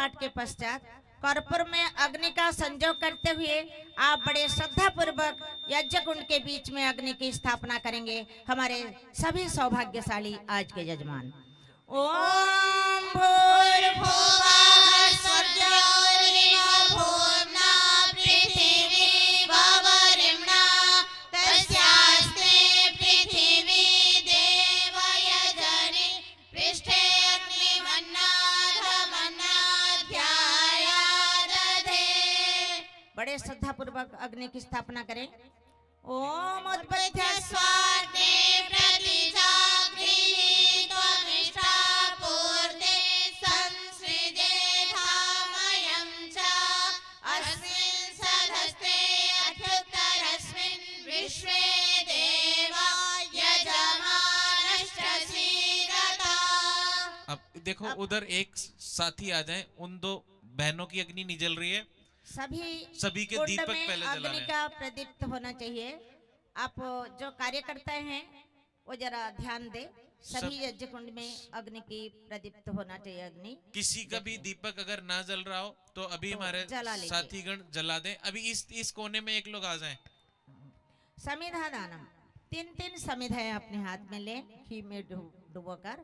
पाठ के पश्चात कर्पूर में अग्नि का संयोग करते हुए आप बड़े श्रद्धा पूर्वक यज्ञ कुंड के बीच में अग्नि की स्थापना करेंगे हमारे सभी सौभाग्यशाली आज के यजमान। ओम भूर्भुवः स्वर्गोर्मिः भूम्ना पृथिवी ववरिम्णा तस्यास्ते पृथिवी देवयजनि पृष्ठे बड़े श्रद्धा पूर्वक अग्नि की स्थापना करें। ओम उत्पत्त्य स्वार्थे प्रतिजागृहि त्वमिष्टा पूर्ते संसृजे धामयं च अस्मिन् सधस्ते अत्युत्तरस्मिन् विश्वे देवा यजमानश्च सीदता। अब देखो उधर एक साथी आ जाए, उन दो बहनों की अग्नि नहीं जल रही है, सभी के दीपक पहले जला अग्नि का प्रदीप्त होना चाहिए। आप जो कार्यकर्ता हैं वो जरा ध्यान दे, सभी यज्ञ कुंड में अग्नि की प्रदीप्त होना चाहिए। अग्नि किसी का भी दीपक अगर ना जल रहा हो तो अभी तो हमारे साथीगण जला दें। अभी इस कोने में एक लोग आ जाएं। समिधा दानम, 3 समिधा अपने हाथ में ले, घी में डुबोकर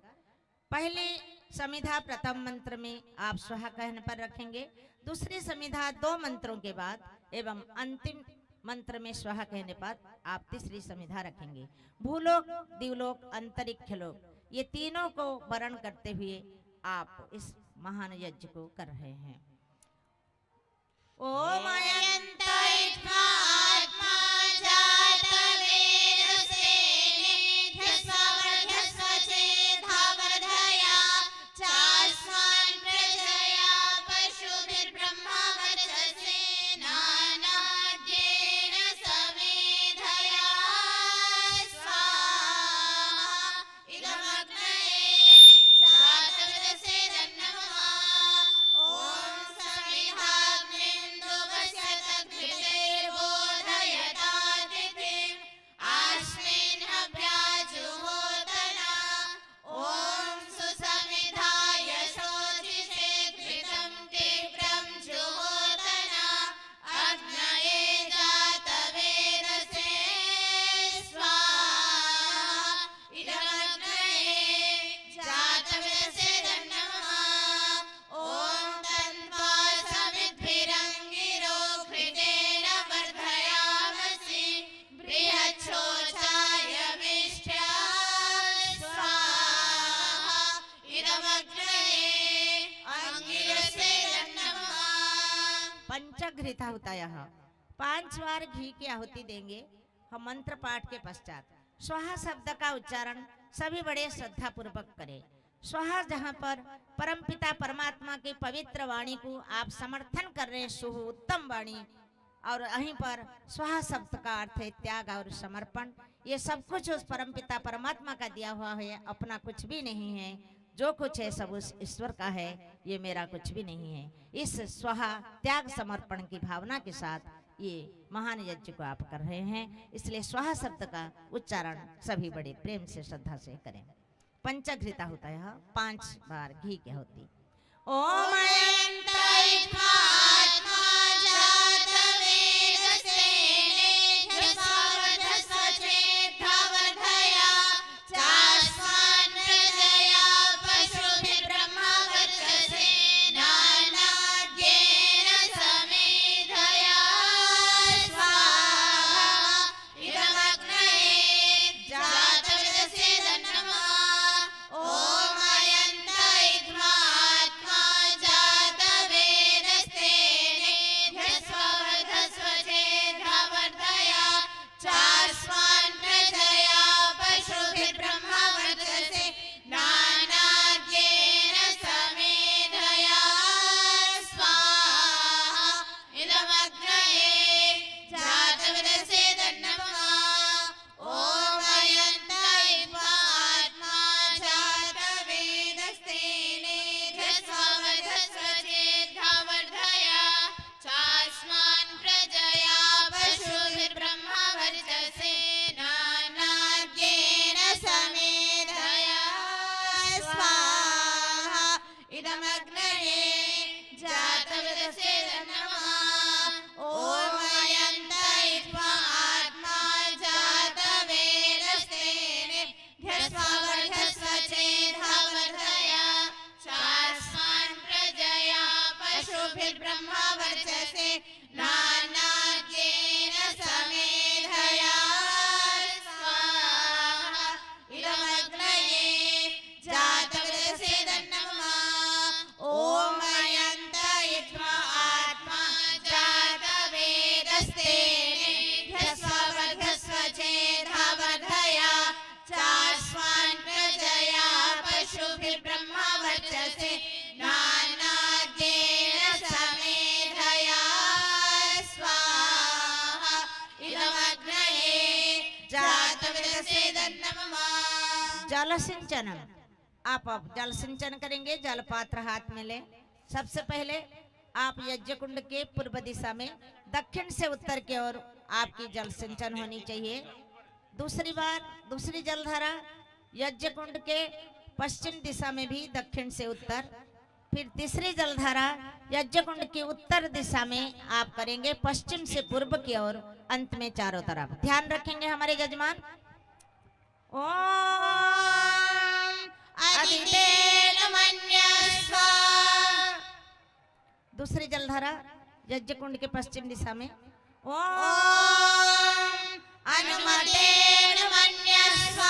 पहली समिधा प्रथम मंत्र में आप स्वाहा कहने पर रखेंगे, दूसरी समिधा 2 मंत्रों के बाद एवं अंतिम मंत्र में स्वाहा कहने पर आप तीसरी समिधा रखेंगे। भूलोक, दिवलोक, अंतरिक्ष लोक, ये तीनों को वर्ण करते हुए आप इस महान यज्ञ को कर रहे हैं। ओम अयंत आत्मा जात पंचघृता होता है। 5 बार घी की आहुति देंगे हम मंत्र पाठ के पश्चात। स्वाहा शब्द का उच्चारण सभी बड़े श्रद्धा पूर्वक करें। स्वाहा जहाँ पर परमपिता परमात्मा की पवित्र वाणी को आप समर्थन कर रहे हैं, शुभ उत्तम वाणी, और यहीं पर स्वाहा शब्द का अर्थ है त्याग और समर्पण। ये सब कुछ उस परमपिता परमात्मा का दिया हुआ है, अपना कुछ भी नहीं है। जो कुछ है सब उस ईश्वर का है, ये मेरा कुछ भी नहीं है। इस स्वाहा त्याग समर्पण की भावना के साथ ये महान यज्ञ को आप कर रहे हैं, इसलिए स्वाहा शब्द का उच्चारण सभी बड़े प्रेम से श्रद्धा से करें। पंचघृता होता है, 5 बार घी की होती। ओम जल सिंचन। आप अब जल सिंचन करेंगे। जल पात्र हाथ में ले। सबसे पहले आप यज्ञ कुंड के पूर्व दिशा में दक्षिण से उत्तर की ओर आपकी जल सिंचन होनी चाहिए। दूसरी बार दूसरी जलधारा यज्ञ कुंड के पश्चिम दिशा में भी दक्षिण से उत्तर। फिर तीसरी जलधारा यज्ञ कुंड की उत्तर दिशा में आप करेंगे पश्चिम से पूर्व की ओर, अंत में चारों तरफ। ध्यान रखेंगे हमारे यजमान। ओम अदितेन मन्यस्व। दूसरी जलधारा यज्ञ कुंड के पश्चिम दिशा में ओम अनुमतेन मन्यस्व।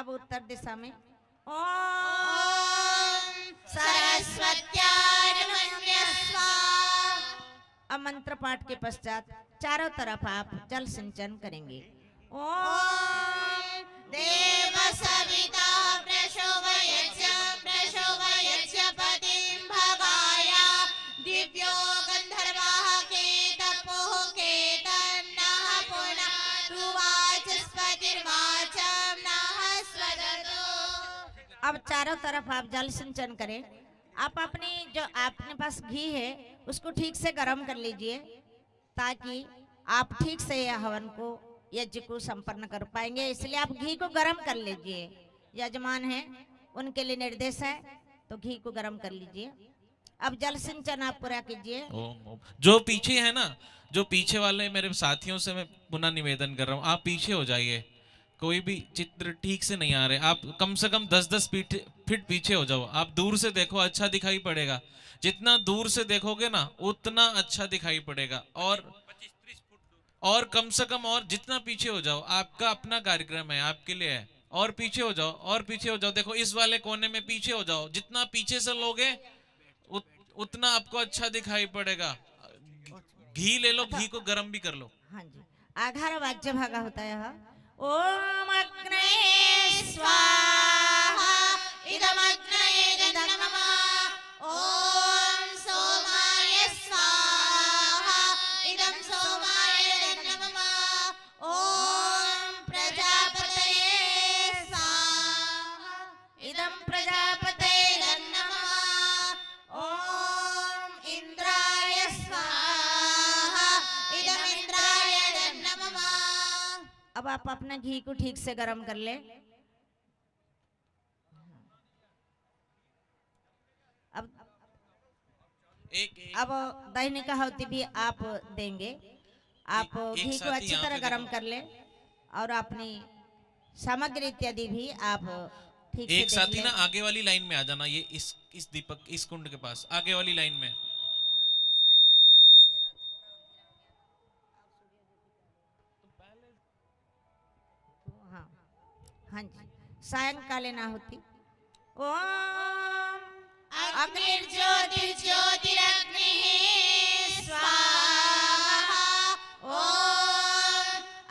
अब उत्तर दिशा में ओम सरस्वत्याय मन्यस्व। अब मंत्र पाठ के पश्चात चारों तरफ आप जल सिंचन करेंगे। ओम देव सविता प्रशोभयच्च पतिं भगाय दिव्यो गंधर्वाः केतपोः केतन्नः पुनः रुवाचस्पतिर्वाचं नः स्वदतो। अब चारों तरफ आप जल सिंचन करें। आप अपनी जो आपके पास घी है उसको ठीक से गर्म कर लीजिए, ताकि आप ठीक से यह हवन को यज्ञ को संपन्न कर पाएंगे। इसलिए आप घी को गर्म कर लीजिए। यजमान है उनके लिए निर्देश है, तो घी को गर्म कर लीजिए। अब जल सिंचन आप पूरा कीजिए। जो पीछे है ना, जो पीछे वाले मेरे साथियों से मैं पुनः निवेदन कर रहा हूँ, आप पीछे हो जाइए। कोई भी चित्र ठीक से नहीं आ रहे, आप कम से कम 10-10 फीट पीछे हो जाओ। आप दूर से देखो, अच्छा दिखाई पड़ेगा। जितना दूर से देखोगे ना उतना अच्छा दिखाई पड़ेगा। और कम से कम और जितना पीछे हो जाओ, आपका अपना कार्यक्रम है, आपके लिए है। और पीछे हो जाओ, और पीछे हो जाओ। देखो इस वाले कोने में पीछे हो जाओ। जितना पीछे से लोगे उतना आपको अच्छा दिखाई पड़ेगा। घी ले लो, घी को गर्म भी कर लो। हाँ जी, आघार वाज्य भागा होता है। ओम अग्नये स्वाहा इदमग्नये नमः। ओम सोमाय स्वाहा इदं सोमाय नमः। ओम प्रजापतये स्वाहा इदं प्रजापतये नमः। ओम इंद्राय स्वाहा इदं इंद्राय नमः। अब आप अपना घी को ठीक से गर्म कर ले। अब दही का आहुति भी आप देंगे। आप घी को अच्छी तरह गर्म कर ले और अपनी सामग्री इत्यादि भी आप ठीक से एक साथी ना आगे वाली लाइन में आ जाना। ये इस दीपक इस कुंड के पास आगे वाली लाइन में। हाँ हाँ जी, सायंकालीन आहुति। ओम अग्निर्ज्योतिर्ज्योतिरग्निः स्वाहा। ओम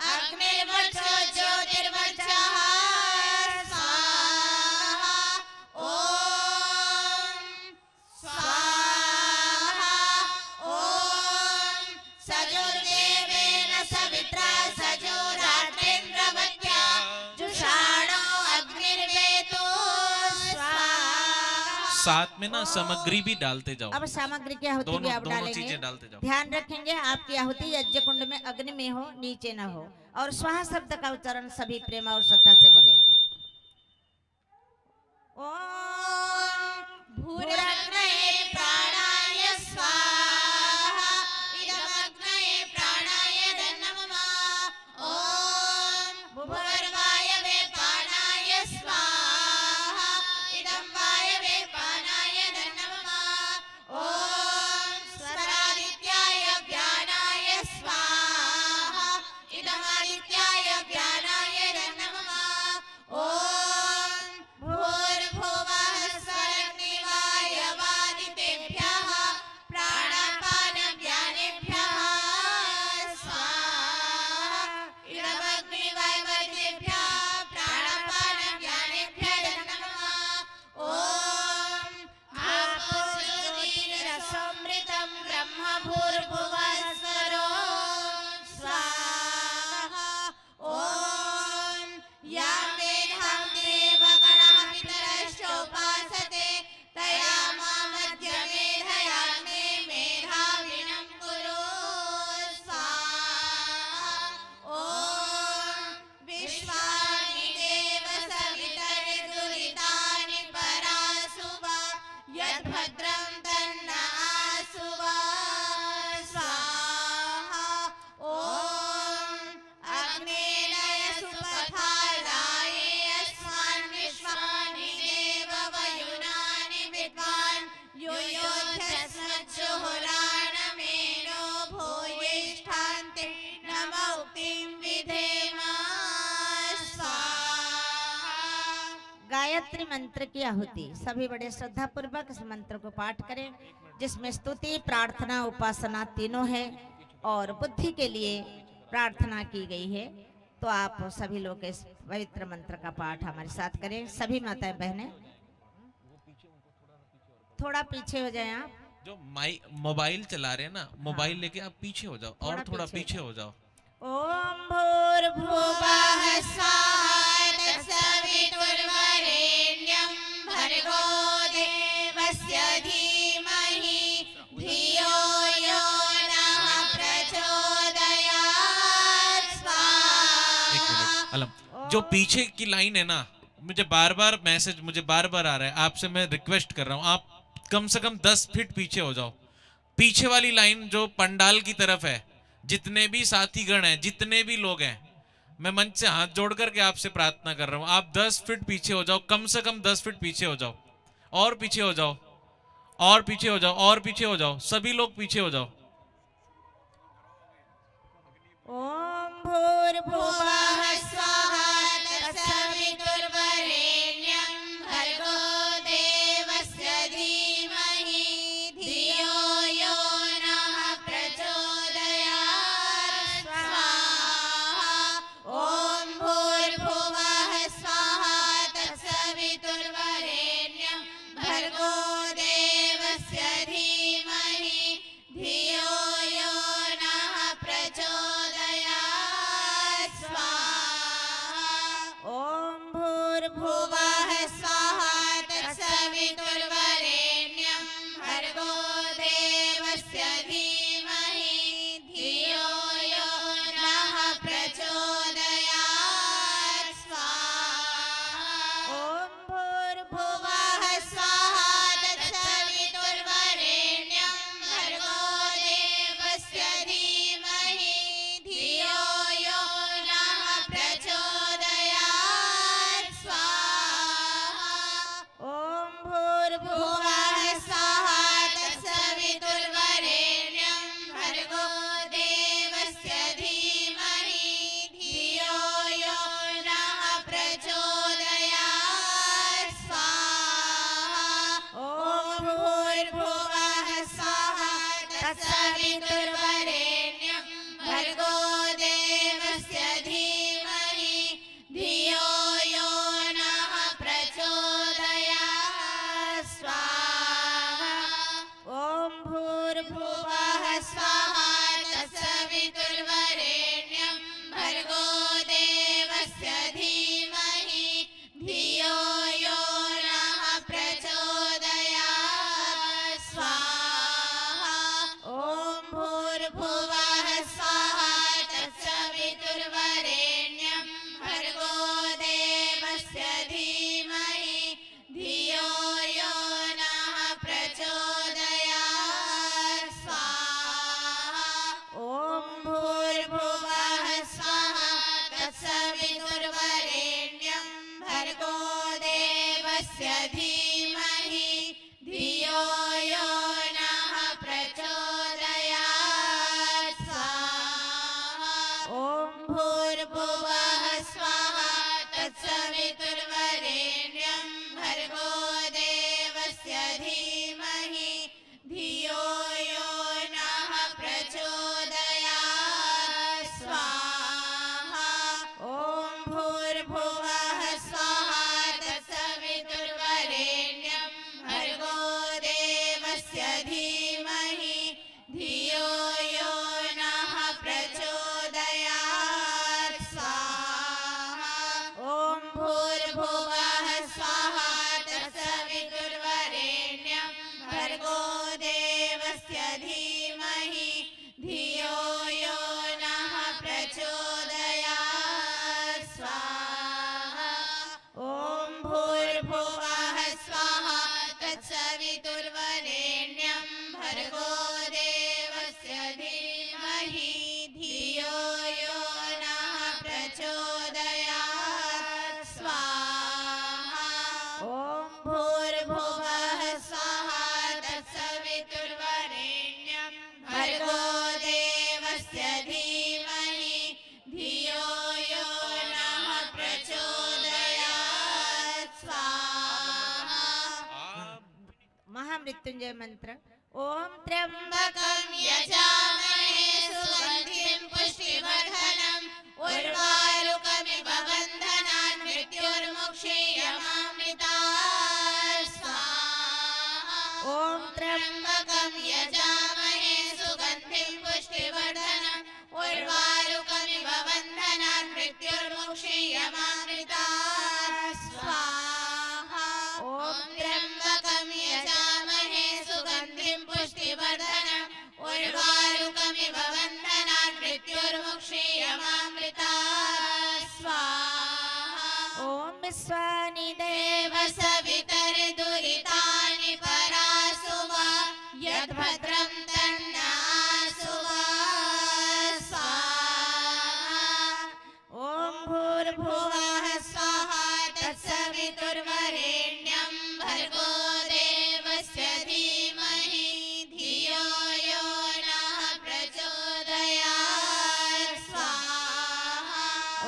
अग्निर्वचो ज्योतिर्वचः स्वाहा। ओम स्वाहा। ओम सजोर्देवेन सवित्रा सजोरात्रिन्द्रवत्या जुषाणो अग्निर्वेतो स्वाहा। साथ में ना सामग्री भी डालते जाओ। अब सामग्री की आहुति भी आप डालेंगे। चीजें डालते जाओ। ध्यान रखेंगे आपकी आहुति यज्ञ कुंड में अग्नि में हो, नीचे न हो। और स्वाहा शब्द का उच्चारण सभी प्रेम और श्रद्धा से बोले। ओम भूरग्नये प्राणाय स्वाहा इदमग्नये प्राणाय नमः। ओम भूर्वायवे प्राणाय स्वाहा इदं वायवे प्राणाय नमः। ओम स्वरादित्याय व्यानाय स्वाहा इदमादित्याय व्यानाय नमः। ओम भूर्भुवः स्वरग्निवाय गायत्री मंत्र की आहुति सभी बड़े श्रद्धा पूर्वक इस मंत्र को पाठ करें, जिसमें स्तुति, प्रार्थना, उपासना तीनों है और बुद्धि के लिए प्रार्थना की गई है। तो आप सभी लोग इस पवित्र मंत्र का पाठ हमारे साथ करें। सभी माताएं बहनें थोड़ा पीछे हो जाएं। आप जो मोबाइल चला रहे हैं ना, मोबाइल लेके आप पीछे हो जाओ और थोड़ा पीछे हो जाओ। ओम भूर्भुवः स्वः तत्सवितुर्वरेण्यं भर्गो देवस्य धीमहि धियो यो नः प्रचोदयात् स्वाहा। एक मिनट अलम, जो पीछे की लाइन है ना, मुझे बार बार आ रहा है, आपसे मैं रिक्वेस्ट कर रहा हूँ, आप कम से कम 10 फीट पीछे हो जाओ। पीछे वाली लाइन जो पंडाल की तरफ है, जितने भी साथीगण हैं, जितने भी लोग हैं, मैं मंच से हाथ जोड़ करके आपसे प्रार्थना कर रहा हूं, आप 10 फीट पीछे हो जाओ, कम से कम 10 फीट पीछे हो जाओ, और पीछे हो जाओ, और पीछे हो जाओ, और पीछे हो जाओ, सभी लोग पीछे हो जाओ। ओम भूर्भुवः स्वः तत्सवितुर्वरेण्यं भर्गो देवस्य धीमहि धियो यो नः प्रचोदयात् स्वाहा। ओम भूर्भुवः स्वः तत्सवितुर्वरेण्यं भर्गो देवस्य धीमहि धियो यो नः प्रचोदयात् स्वाहा। ओम भूर्भुवः स्वः तत्सवितुर्वरेण्यं भर्गो देवस्य धीमहि धियो यो नः प्रचोदयात् स्वाहा। ओम भूर्भुवः स्वः तत्सवितुर्वरेण्यं भर्गो देवस्य धीमहि धियो यो नः प्रचोदयात् स्वाहा। ओम भूर्भुवः स्वः तत्सवितुर्वरेण्यं भर्गो देवस्य धीमहि धियो यो नः प्रचोदयात् स्वाहा। ओम भूर्भुवः स्वः तत्सवितुर्वरेण्यं भर्गो देवस्य धीमहि धियो यो नः प्रचोदयात् स्वाहा। ओम भूर्भुवः स्वः तत्सवितुर्वरेण्यं भर्गो देवस्य धीमहि धियो यो नः प्रचोदयात् स्वाहा। ओम भूर्भुवः स्वः तत्सवितुर्वरेण्यं भर्गो देवस्य धीमहि धियो यो नः प्रचोदयात् स्वाहा। ओम भूर्भुवः स्वः तत्सवितुर्वरेण्यं भर्गो देवस्य धीमहि धियो यो नः प्रचोदयात् स्वाहा। ओम भूर्भुवः स्वः तत्सवितुर्वरेण्यं भर्गो देवस्य धीमहि धियो यो नः प्रचोदयात् स्वाहा। ओम भूर्भुवः स्वः तत्सवितुर्वरेण्यं भर्गो देवस्य धीमहि धियो यो नः प्रचोदयात् स्वाहा। ओम भूर्भुवः स्वः तत्सवितुर्वरेण्यं भर्गो देवस्य धीमहि धियो यो नः प्रचोदयात् स्वाहा। ओम भूर्भुवः स्वः तत्सवितुर्वरेण्यं भर्गो देवस्य धीमहि धियो यो नः प्रचोदयात् स्वाहा। ओम भूर्भुवः स्वः तत्सवितुर्वरेण्यं भर्गो देवस्य धीमहि धियो यो नः प्रचोदयात् स्वाहा। महामृत्युंजय मंत्र। ओम त्र्यंबकं त्र्यंबकं यजामहे सुगन्धिं पुष्टिवर्धनम् उर्वारुकमिव बन्धनान् मृत्युर्मुक्षीयमामृतात् स्वाहा। ओम त्र्यंबकं यजामहे सुगन्धिं पुष्टिवर्धनम् उर्वारुकमिव बन्धनान् मृत्युर्मुक्षीयमामृतात् स्वाहा। ओम त्र्यंबकं यजामहे सुगन्धिं पुष्टिवर्धनम् उर्वारुकमिव बन्धनान् मृत्युर्मुक्षीयमामृतात् स्वाहा। ओम विश्वानि देव देव सवितर्दुरितानि परासुवा यद्भद्रं तन्नासुवा स्वाहा। ओम भूर्भुवः भुवः स्वाहा तत्सवितुर्वरेण्यं भर्गो देवस्य धीमहि धियो यो नः प्रचोदयात् स्वाहा।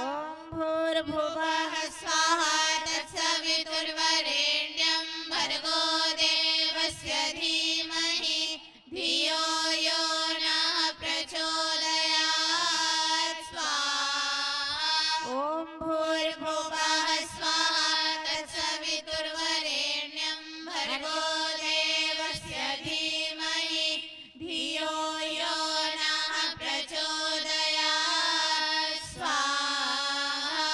ओम भूर्भुवः स्वाहा तत्सवितुर्वरेण्यं भर्गो देवस्य धीमहि धियो यो नः प्रचोदयात् स्वाहा। ओम भूर्भुवः भुवः स्वाहा तत्सवितुर्वरेण्यं भर्गो देवस्य धीमहि धियो यो नः प्रचोदयात् स्वाहा।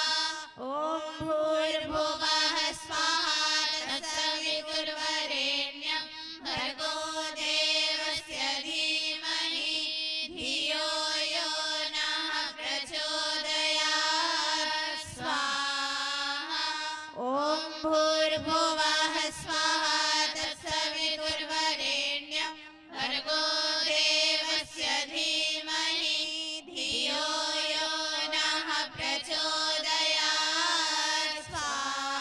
ओम भूर्भुवः भुवः स्वाहा तत्सवितुर्वरेण्यं भर्गो देवस्य धीमहि धियो यो नः प्रचोदयात् स्वाहा। ओम भूर्भुवः स्वाहा तत्सवितुर्वरेण्यं भर्गो देवस्य धीमहि धियो यो नः प्रचोदयात् स्वाहा।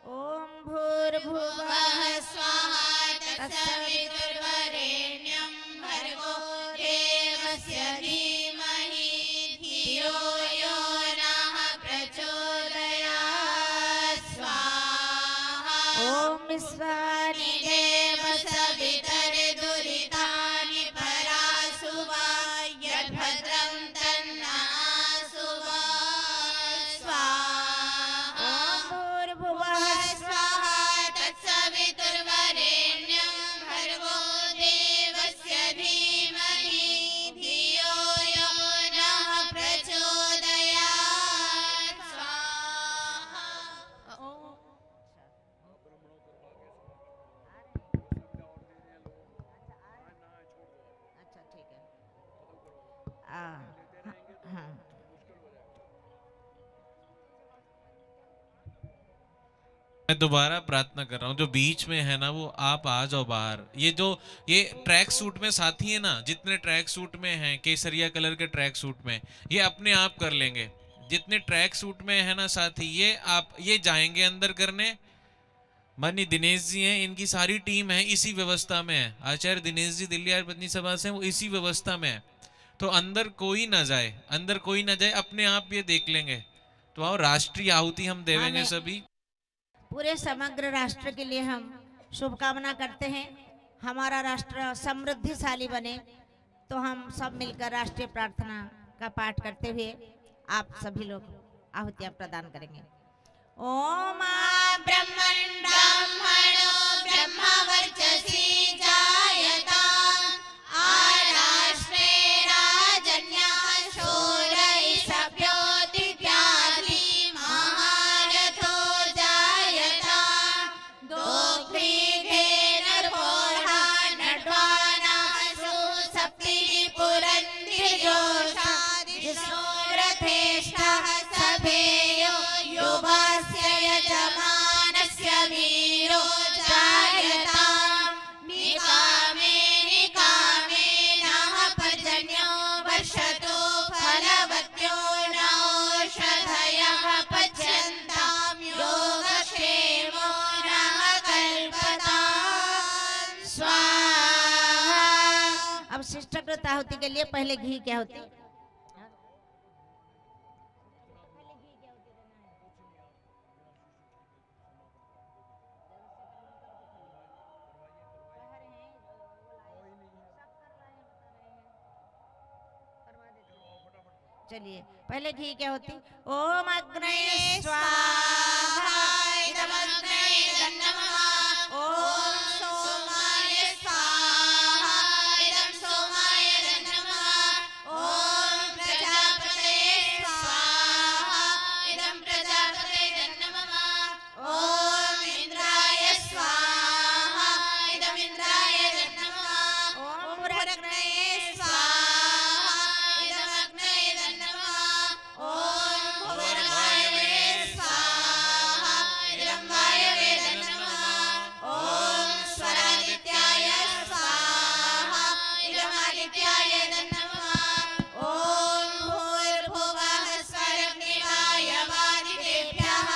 ओम भूर्भुवः भुवः स्वाहा तत्सवितुर्वरेण्यं भर्गो देवस्य धीमहि धियो यो नः प्रचोदयात् स्वाहा। ओम विश्वानि देव सवितर्दुरितानि परासुवा यद्भद्रं तन्नासुवा स्वाहा। ओम भूर्भुवः भुवः स्वाहा तत्सवितुर्वरेण्यं भर्गो देवस्य धीमहि धियो यो नः प्रचोदयात् स्वाहा। अच्छा ठीक है। हाँ। हाँ। मैं दोबारा प्रार्थना कर रहा हूँ, जो बीच में है ना वो आप आ जाओ बाहर। ये ट्रैक सूट में साथी है ना, जितने ट्रैक सूट में हैं केसरिया कलर के ट्रैक सूट में, ये अपने आप कर लेंगे। जितने ट्रैक सूट में है ना साथी, ये जाएंगे अंदर करने। मनी दिनेश जी हैं, इनकी सारी टीम है इसी व्यवस्था में है। आचार्य दिनेश जी दिल्ली आर्य पत्नी सभा से हैं, वो इसी व्यवस्था में है। तो अंदर कोई ना जाए, अंदर कोई ना जाए, अपने आप ये देख लेंगे। तो आओ, राष्ट्रीय आहुति हम देवेंगे हमें- सभी। पूरे समग्र राष्ट्र के लिए हम शुभकामना करते हैं, हमारा राष्ट्र समृद्धिशाली बने। तो हम सब मिलकर राष्ट्रीय प्रार्थना का पाठ करते हुए आप सभी लोग आहुतियां प्रदान करेंगे। ओम ब्रह्मणो ब्रह्मवर्चसी जायताम् आराष्ट्रे राजन्यः शूरैषभ्योऽतिव्याधि महारथो जायताम् दोग्ध्रीधेनुर्होरा नड्वानाः सुसप्तिः पुरन्धिर्योषा रथेष्ठः सभेयो युवस्य यजमानस्य वीरो जायताम् निकामे निकामेनः पर्जन्यो वर्षतो फलवत्यो नौषधयः पच्यन्तां योगक्षेमो नः कल्पताम् स्वाहा। अब शिष्टाकृत आहुति के लिए पहले घी की आहुति। चलिए पहले घी क्या होती? ओम अग्नये स्वाहा, इदमग्नये नमः। ओम सोमाय स्वाहा, इदं सोमाय नमः। ओम प्रजापतये स्वाहा, इदं प्रजापतये नमः। ओम इंद्राय स्वाहा, इदं इंद्राय नमः। ओम अग्नये स्वाहा, इदं अग्नये नमः। ओम भुवनवायवे स्वाहा, इदं वायवे नमः। ओम स्वरादित्याय स्वाहा, इदं आदित्याय नमः। ओम भूर्भुवः स्वरग्निवाय वादितेभ्यः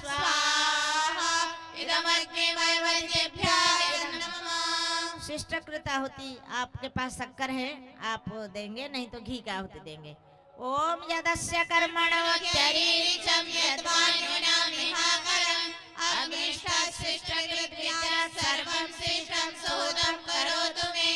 स्वाहा, इदं अग्निवायवर्तेभ्यः नमः। शिष्टकृत आहुति आपके पास शक्कर है आप देंगे, नहीं तो घी का आहुति देंगे। ओम यदस्य कर्मणोच्चरीरिचं यद्वान्यूनामिहाकरम् अग्निष्ठात् सर्वं श्रेष्ठं सोतं करोतु मे।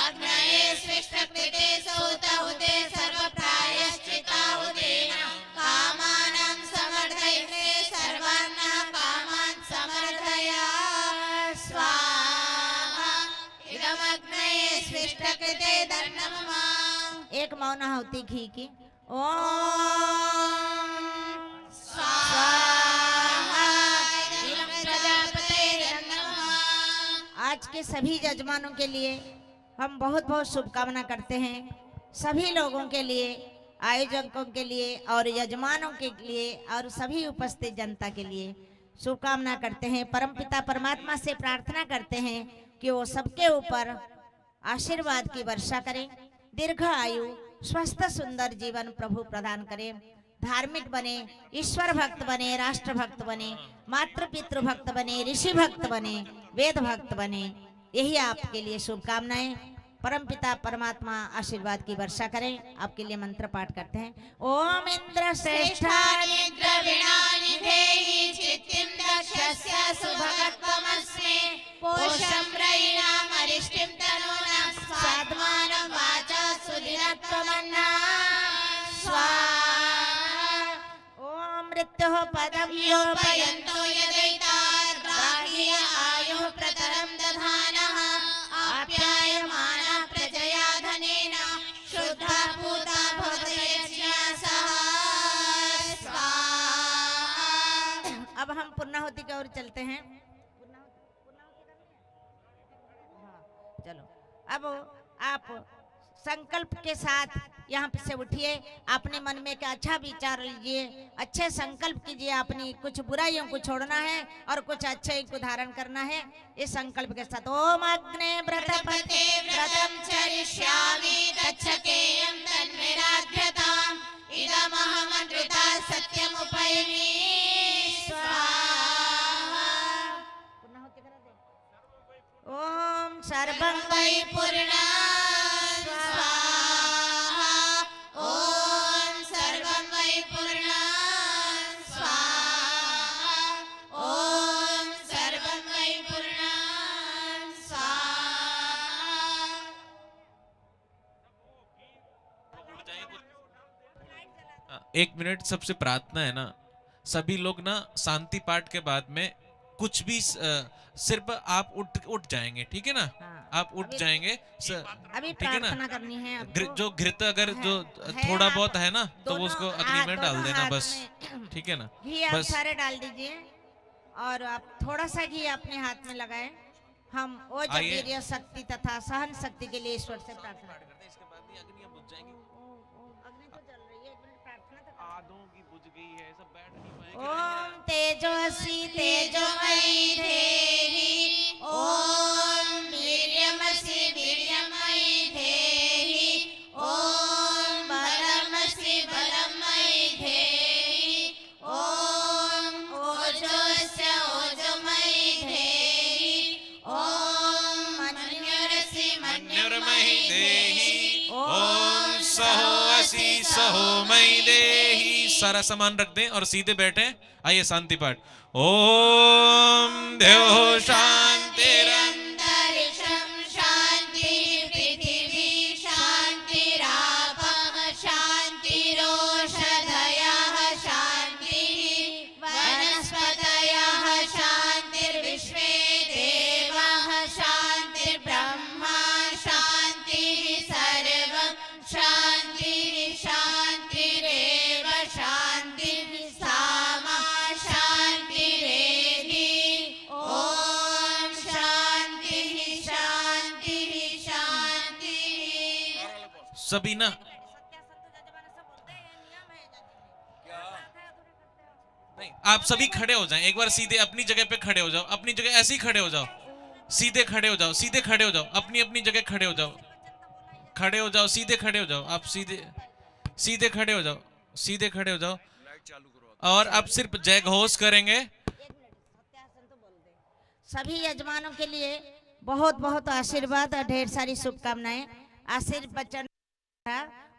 अग्नये स्विष्टकृते सोतहुते सर्वप्रायश्चिताहुतेन कामानां समर्थयते सर्वान् कामान् समर्थय स्वाहा। इदमग्नये स्विष्टकृते नमः। एक मौन आहुति घी की। ओम स्वाहा, इदं प्रजापतये नमः। आज के सभी यजमानों के लिए हम बहुत बहुत शुभकामना करते हैं। सभी लोगों के लिए, आयोजकों के लिए और यजमानों के लिए और सभी उपस्थित जनता के लिए शुभकामना करते हैं। परमपिता परमात्मा से प्रार्थना करते हैं कि वो सबके ऊपर आशीर्वाद की वर्षा करें, दीर्घ आयु, स्वस्थ सुंदर जीवन प्रभु प्रदान करें, धार्मिक बने, ईश्वर भक्त बने, राष्ट्र भक्त बने, मातृ पितृ भक्त बने, ऋषि भक्त बने, वेद भक्त बने। यही आपके लिए शुभकामनाएं। परमपिता परमात्मा आशीर्वाद की वर्षा करें। आपके लिए मंत्र पाठ करते हैं। ओम इंद्र श्रेष्ठानि द्रविणानि देहि चित्तिं दक्षस्य सुभगत्वमस्मे। पोषं रयिणाम् अरिष्टिं तनूनां स्वात्मानं वाचा सुदिनत्वमन्ना स्वाहा। ओम मृत्युः पदं योपयन्तो यदैताद्राह्य आयुः प्रतरं दधानः। आप्यायमाना प्रजया धनेन शुद्धा पूता भवति यज्ञासः स्वाहा। अब हम पूर्णाहुति की ओर चलते हैं। चलो अब आप संकल्प के साथ यहाँ से उठिए, अपने मन में का अच्छा विचार लीजिए, अच्छे संकल्प कीजिए। अपनी कुछ बुराइयों को छोड़ना है और कुछ अच्छे को धारण करना है। इस संकल्प के साथ ओम अग्ने व्रतपते व्रतं चरिष्यामि तच्छकेयं तन्मेराध्यताम्। इदमहमनृता सत्यमुपैमि स्वाहा। ओम सर्वं वै पूर्णा स्वाहा। ओम सर्वं वै पूर्णा स्वाहा। ओम सर्वं वै पूर्णा स्वाहा। एक मिनट, सबसे प्रार्थना है ना, सभी लोग ना शांति पाठ के बाद में कुछ भी सिर्फ आप उठ जाएंगे, ठीक है ना? हाँ। आप उठ जाएंगे अभी ठीक है ना? प्रार्थना करनी है आपको। जो घृत अगर जो है थोड़ा आप बहुत है ना, तो दोनों उसको हाथ- अग्नि में डाल दोनों देना हाथ बस, में ठीक है ना? घी आप बस सारे डाल दीजिए और आप थोड़ा सा घी अपने हाथ में लगाएं। हम ओज आइए। वीर्य शक्ति तथा सहन शक्ति के लिए ईश्वर से प्रार्थना करते हैं। इसके बाद भी अग्नि बुझ जाएंगी, अग्नि तो जल रही है, एक मिनट प्रार्थना तो आधों की बुझ गई है, सब बैठ नहीं पाएंगे। ओम तेजस्वी तेजोमयी देहि। ओम वीर्यमसि वीर्यमयी देहि। ओम बलमसि बलमयी देहि। ओम ओजोस्य ओजोमयि देहि। ओम मन्युरसि मन्युर्मयि देहि। ओम सहोऽसि सहोमयि देहि। सारा सामान रख दें और सीधे बैठे। आइए शांति पाठ। ओम देव शांतिरं अंतरिक्षं शांति पृथिवी शांतिरापः शांति सभी ना नहीं, आप सभी खड़े हो जाएं, एक बार सीधे अपनी जगह पे खड़े हो जाओ, अपनी जगह ऐसे ही खड़े हो जाओ, सीधे खड़े हो जाओ, सीधे खड़े हो जाओ, अपनी अपनी जगह खड़े हो जाओ, खड़े हो जाओ, सीधे खड़े हो जाओ, आप सीधे सीधे खड़े हो जाओ, सीधे खड़े हो जाओ। और अब सिर्फ जय घोष करेंगे। सभी यजमानों के लिए बहुत बहुत आशीर्वाद और ढेर सारी शुभकामनाएं। आशीर्वचन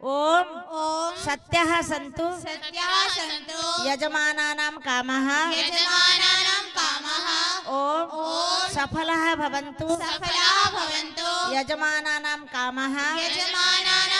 ओम ओम सत्यः सन्तु सत्यः सन्तु यजमानानां कामः यजमानानां कामः ओम ओम सफलः भवन्तु सफलाः भवन्तु यजमानानां कामः यजमानानां